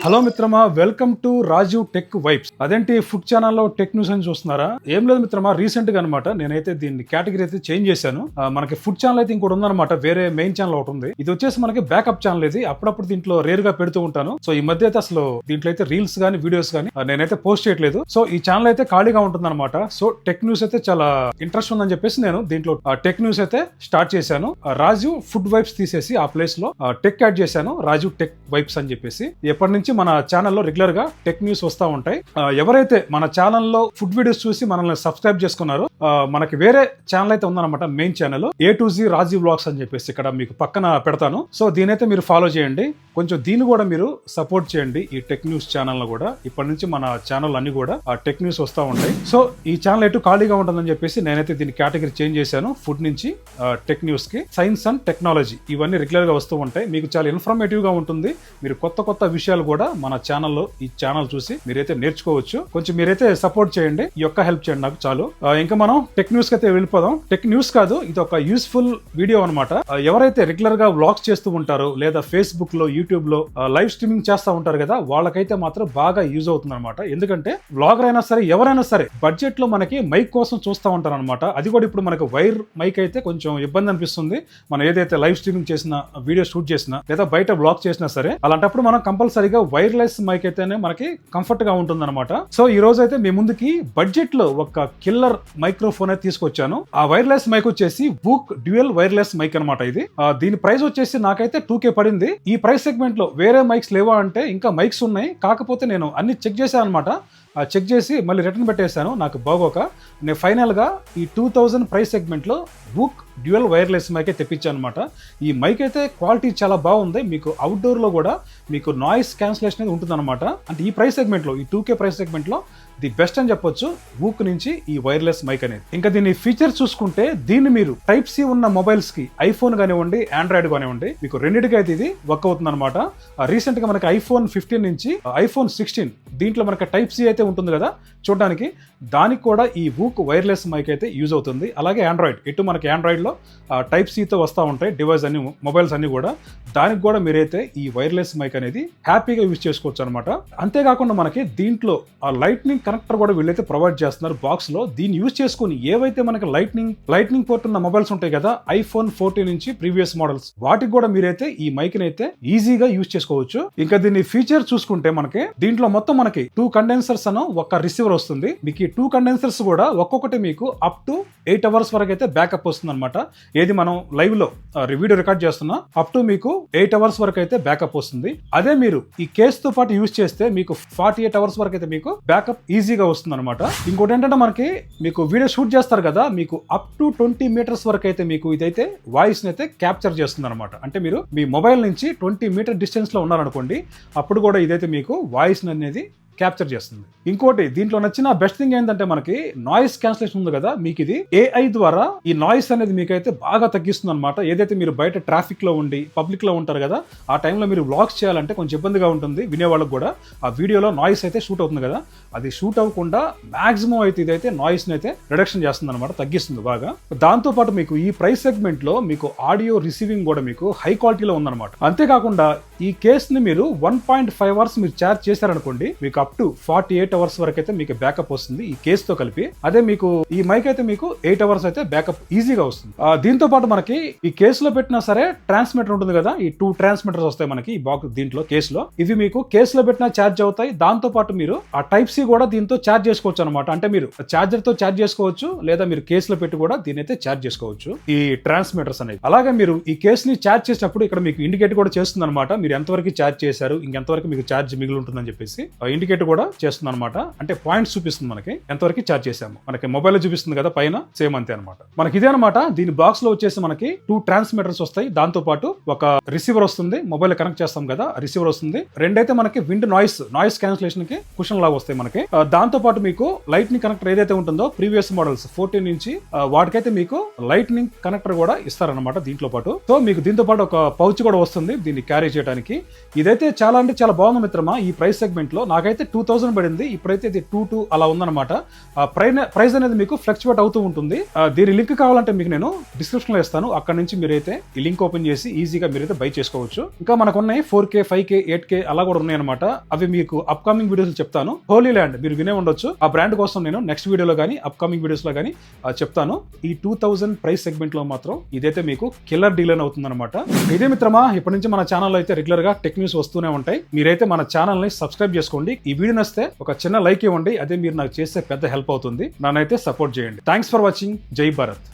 Hello మిత్రమా, welcome to Raju tech vibes. అదేంటి food ఛానల్లో టెక్ న్యూస్ అని చూస్తున్నారా? ఏం లేదు మిత్రమా, రీసెంట్ గా అనమాట నేనైతే దీన్ని కేటగిరీ అయితే చేంజ్ చేశాను. మనకి ఫుడ్ ఛానల్ అయితే ఇంకోటి ఉందన్నమాట, వేరే మెయిన్ ఛానల్ ఒకటి ఉంది. ఇది వచ్చేసి మనకి బ్యాకప్ ఛానల్. ఇది అప్పుడప్పుడు దీంట్లో రేర్ గా పెడుతూ ఉంటాను. సో ఈ మధ్య అయితే అసలు దీంట్లో అయితే రీల్స్ గానీ వీడియోస్ గానీ నేనైతే పోస్ట్ చేయట్లేదు. సో ఈ ఛానల్ అయితే ఖాళీగా ఉంటుంది అనమాట. సో టెక్ న్యూస్ అయితే చాలా ఇంట్రెస్ట్ ఉందని చెప్పేసి నేను దీంట్లో టెక్ న్యూస్ అయితే స్టార్ట్ చేశాను. రాజు ఫుడ్ వైబ్స్ తీసేసి ఆ ప్లేస్ లో టెక్ యాడ్ చేశాను, రాజు టెక్ వైబ్స్ అని చెప్పేసి. ఎప్పటి నుంచి మన ఛానల్లో రెగ్యులర్ గా టెక్ న్యూస్ వస్తూ ఉంటాయి. ఎవరైతే మన ఛానల్లో ఫుడ్ వీడియోస్ చూసి మనల్ని సబ్స్క్రైబ్ చేసుకున్నారో, మనకి వేరే ఛానల్ అయితే ఉందన్నమాట, మెయిన్ ఛానల్ A2Z రాజీ వ్లాగ్స్ అని చెప్పేసి ఇక్కడ మీకు పక్కన పెడతాను. సో దీనైతే మీరు ఫాలో చేయండి. కొంచెం దీన్ని కూడా మీరు సపోర్ట్ చేయండి, ఈ టెక్ న్యూస్ ఛానల్ కూడా. ఇప్పటి నుంచి మన ఛానల్ అన్ని కూడా టెక్ న్యూస్ వస్తూ ఉంటాయి. సో ఈ ఛానల్ ఎటు ఖాళీగా ఉంటుందని చెప్పేసి నేనైతే దీని కేటగిరీ చేంజ్ చేశాను. ఫుడ్ నుంచి టెక్ న్యూస్ కి సైన్స్ అండ్ టెక్నాలజీ ఇవన్నీ రెగ్యులర్ గా వస్తూ ఉంటాయి. మీకు చాలా ఇన్ఫర్మేటివ్ గా ఉంటుంది. మీరు కొత్త కొత్త విషయాలు కూడా మన ఛానల్లో ఈ ఛానల్ చూసి మీరైతే నేర్చుకోవచ్చు. కొంచెం మీరైతే సపోర్ట్ చేయండి, ఈ యొక్క హెల్ప్ చేయండి నాకు చాలు. ఇంకా మనం టెక్ న్యూస్ కి అయితే వెళ్ళిపోదాం. టెక్ న్యూస్ కాదు, ఇది ఒక యూస్ఫుల్ వీడియో అనమాట. ఎవరైతే రెగ్యులర్ గా వ్లాగ్స్ చేస్తూ ఉంటారో, లేదా ఫేస్బుక్ లో, యూట్యూబ్ లో లైవ్ స్ట్రీమింగ్ చేస్తూ ఉంటారు కదా, వాళ్ళకైతే మాత్రం బాగా యూజ్ అవుతుంది అనమాట. ఎందుకంటే వ్లాగర్ అయినా సరే, ఎవరైనా సరే బడ్జెట్ లో మనకి మైక్ కోసం చూస్తూ ఉంటారు అనమాట. అది కూడా ఇప్పుడు మనకి వైర్ మైక్ అయితే కొంచెం ఇబ్బంది అనిపిస్తుంది. మనం ఏదైతే లైవ్ స్ట్రీమింగ్ చేసిన, వీడియో షూట్ చేసినా, లేదా బయట వ్లాగ్ చేసినా సరే, అలాంటప్పుడు మనం కంపల్సరీగా వైర్లెస్ మైక్ అయితేనే మనకి కంఫర్ట్ గా ఉంటుంది అనమాట. సో ఈ రోజు అయితే మీ ముందుకి బడ్జెట్ లో ఒక కిల్లర్ మైక్రోఫోన్ అయితే తీసుకొచ్చాను. ఆ వైర్లెస్ మైక్ వచ్చేసి వూక్ డ్యూయల్ వైర్లెస్ మైక్ అనమాట. ఇది దీని ప్రైస్ వచ్చేసి నాకైతే 2K పడింది. ఈ ప్రైస్ సెగ్మెంట్ లో వేరే మైక్స్ లేవా అంటే ఇంకా మైక్స్ ఉన్నాయి, కాకపోతే నేను అన్ని చెక్ చేశాను అనమాట. చెక్ చేసి మళ్ళీ రిటర్న్ పెట్టేశాను, నాకు బాగోక. నేను ఫైనల్గా ఈ 2000 ప్రైస్ సెగ్మెంట్లో వూక్ డ్యూయల్ వైర్లెస్ మైక్ అయితే తెప్పించాను అనమాట. ఈ మైక్ అయితే క్వాలిటీ చాలా బాగుంది. మీకు అవుట్డోర్లో కూడా మీకు నాయిస్ క్యాన్సిలేషన్ అనేది ఉంటుంది అనమాట. అంటే ఈ ప్రైస్ సెగ్మెంట్లో, ఈ 2K ప్రైస్ సెగ్మెంట్లో ది బెస్ట్ అని చెప్పొచ్చు వూక్ నుంచి ఈ వైర్లెస్ మైక్ అనేది. ఇంకా దీని ఫీచర్స్ చూసుకుంటే, దీన్ని మీరు టైప్ సి ఉన్న మొబైల్స్ కి, ఐఫోన్ కానివ్వండి, ఆండ్రాయిడ్ కానివ్వండి, మీకు రెండింటికి అయితే ఇది వర్క్ అవుతుంది అనమాట. రీసెంట్ గా మనకి iPhone 15 నుంచి iPhone 16 దీంట్లో మనకి టైప్ సి అయితే ఉంటుంది కదా చూడడానికి, దానికి కూడా ఈ వూక్ వైర్లెస్ మైక్ అయితే యూజ్ అవుతుంది. అలాగే ఆండ్రాయిడ్, ఇటు మనకి ఆండ్రాయిడ్ లో టైప్ సితో వస్తూ ఉంటాయి డివైస్ అన్ని, మొబైల్స్ అన్ని కూడా, దానికి కూడా మీరైతే ఈ వైర్లెస్ మైక్ అనేది హ్యాపీగా యూజ్ చేసుకోవచ్చు అనమాట. అంతేకాకుండా మనకి దీంట్లో ఆ లైట్నింగ్ కనెక్టర్ కూడా వీళ్ళైతే ప్రొవైడ్ చేస్తున్నారు బాక్స్ లో. దీన్ని యూజ్ చేసుకుని ఏవైతే మనకి లైట్నింగ్ పోర్ట్ ఉన్న మొబైల్స్ ఉంటాయి కదా, iPhone 14 నుంచి ప్రీవియస్ మోడల్స్, వాటికి కూడా మీరైతే ఈ మైక్ అయితే ఈజీగా యూజ్ చేసుకోవచ్చు. ఇంకా దీని ఫీచర్ చూసుకుంటే, మనకి దీంట్లో మొత్తం మనకి 2 కండెన్సర్స్ అను ఒక రిసీవర్ వస్తుంది. మీకు ఈ 2 కండెన్సర్స్ కూడా ఒక్కొక్కటి మీకు అప్ టు 8 hours వరకు అయితే బ్యాకప్ వస్తుంది అనమాట. ఏది మనం లైవ్ లో వీడియో రికార్డ్ చేస్తున్నా, అప్ టు మీకు 8 hours వరకు అయితే బ్యాకప్ వస్తుంది. అదే మీరు ఈ కేస్ తో పాటు యూజ్ చేస్తే మీకు 48 hours వరకు అయితే మీకు బ్యాకప్ ఈజీగా వస్తుంది అనమాట. ఇంకోటి ఏంటంటే, మనకి మీకు వీడియో షూట్ చేస్తారు కదా, మీకు అప్ టు 20 meters వరకు అయితే మీకు ఇదైతే వాయిస్ ని అయితే క్యాప్చర్ చేస్తుంది అనమాట. అంటే మీరు మీ మొబైల్ నుంచి 20 meter డిస్టెన్స్ లో ఉన్నారనుకోండి, అప్పుడు కూడా ఇదైతే మీకు వాయిస్ అనేది క్యాప్చర్ చేస్తుంది. ఇంకోటి దీంట్లో నచ్చిన బెస్ట్ థింగ్ ఏంటంటే, మనకి నాయిస్ క్యాన్సిలేషన్ ఉంది కదా, మీకు ఇది AI ద్వారా ఈ నాయిస్ అనేది మీకైతే బాగా తగ్గిస్తుంది అనమాట. ఏదైతే మీరు బయట ట్రాఫిక్ లో ఉండి పబ్లిక్ లో ఉంటారు కదా, ఆ టైంలో మీరు వ్లాగ్స్ చేయాలంటే కొంచెం ఇబ్బందిగా ఉంటుంది వినేవాళ్ళకి కూడా. ఆ వీడియోలో నాయిస్ అయితే షూట్ అవుతుంది కదా, అది షూట్ అవ్వకుండా మాక్సిమం అయితే ఇదైతే నాయిస్ ని అయితే రిడక్షన్ చేస్తుంది అనమాట, తగ్గిస్తుంది బాగా. దాంతో పాటు మీకు ఈ ప్రైస్ సెగ్మెంట్ లో మీకు ఆడియో రిసీవింగ్ కూడా మీకు హై క్వాలిటీలో ఉందన్నమాట. అంతేకాకుండా ఈ కేస్ ని మీరు 1.5 hours మీరు ఛార్జ్ చేశారనుకోండి, మీకు అప్ టు 48 hours వరకు అయితే మీకు బ్యాకప్ వస్తుంది ఈ కేస్ తో కలిపి. అదే మీకు ఈ మైక్ అయితే మీకు 8 hours అయితే బ్యాకప్ ఈజీగా వస్తుంది. దీంతో పాటు మనకి ఈ కేసులో పెట్టినా సరే ట్రాన్స్మిటర్ ఉంటుంది కదా, ఈ 2 ట్రాన్స్మిటర్స్ వస్తాయి మనకి ఈ బాక్స్ దీంట్లో కేసులో. ఇవి మీకు కేసులో పెట్టినా ఛార్జ్ అవుతాయి. దాంతో పాటు మీరు ఆ టైప్ సి కూడా దీంతో ఛార్జ్ చేసుకోవచ్చు అనమాట. అంటే మీరు ఛార్జర్ తో ఛార్జ్ చేసుకోవచ్చు, లేదా మీరు కేసులో పెట్టి కూడా దీని అయితే ఛార్జ్ చేసుకోవచ్చు ఈ ట్రాన్స్మిటర్స్ అనేది. అలాగే మీరు ఈ కేస్ ని ఛార్జ్ చేసినప్పుడు ఇక్కడ మీకు ఇండికేట్ కూడా చేస్తుంది అనమాట, మీరు ఎంతవరకు ఛార్జ్ చేశారు, ఇంకెంతవరకు మీకు ఛార్జ్ మిగిలి ఉంటుందని చెప్పేసి ఇండికేట్ కూడా చేస్తుంది అనమాట. అంటే పాయింట్స్ చూపిస్తుంది మనకి ఎంతవరకు ఛార్జ్ చేసాము. మనకి మొబైల్ లో చూపిస్తుంది కదా పైన, సేమ్ అంతే అనమాట. మనకి ఇదే అనమాట. దీని బాక్స్ లో వచ్చేసి మనకి 2 ట్రాన్స్మిటర్స్ వస్తాయి, దాంతో పాటు ఒక రిసీవర్ వస్తుంది, మొబైల్ కనెక్ట్ చేస్తాం కదా రిసీవర్ వస్తుంది. రెండైతే మనకి విండ్ నాయిస్ క్యాన్సిలేషన్ కి కుషన్ లాగా వస్తాయి మనకి. దాంతో పాటు మీకు లైట్నింగ్ కనెక్టర్ ఏదైతే ఉంటుందో ప్రీవియస్ మోడల్స్ 14 నుంచి వాటికైతే మీకు లైట్నింగ్ కనెక్టర్ కూడా ఇస్తారనమాట దీంట్లో పాటు. సో మీకు దీంతో పాటు ఒక పౌచ్ కూడా వస్తుంది దీన్ని క్యారీ చేయడానికి. ఇదైతే చాలా అంటే చాలా బాగుంది మిత్రమా. ఈ ప్రైస్ సెగ్మెంట్ లో నాకైతే అయితే 2000 పడింది, ఇప్పుడైతే ఇది 22 అలా ఉందన్నమాట. ప్రైస్ అనేది మీకు ఫ్లక్చువేట్ అవుతూ ఉంటుంది. దీని లింక్ కావాలంటే మీకు నేను డిస్క్రిప్షన్ లో ఇస్తాను, అక్కడ నుంచి మీరైతే ఈ లింక్ ఓపెన్ చేసి ఈజీగా మీరైతే బై చేసుకోవచ్చు. ఇంకా మనకు ఉన్నాయి 4K 5K 8K అలా కూడా ఉన్నాయి అనమాట. అవి మీకు అప్కమింగ్ వీడియోస్ చెప్తాను. హోలీ ల్యాండ్ మీరు వినే ఉండొచ్చు, ఆ బ్రాండ్ కోసం నేను నెక్స్ట్ వీడియోలో కానీ అప్కమింగ్ వీడియోస్ లో కానీ చెప్తాను. ఈ 2000 ప్రైస్ సెగ్మెంట్ లో మాత్రం ఇదైతే మీకు కిల్లర్ డీల్ అని అవుతుంది అనమాట. ఇదే మిత్రమా, ఇప్పటి నుంచి మన ఛానల్ అయితే రెగ్యులర్ గా టెక్ న్యూస్ వస్తూనే ఉంటాయి. మీరైతే మన ఛానల్ ని సబ్స్క్రైబ్ చేసుకోండి. ఈ వీడియో నచ్చితే ఒక చిన్న లైక్ ఇవ్వండి, అదే మీరు నాకు చేసే పెద్ద హెల్ప్ అవుతుంది. నన్నైతే సపోర్ట్ చేయండి. Thanks for watching. జై భారత్.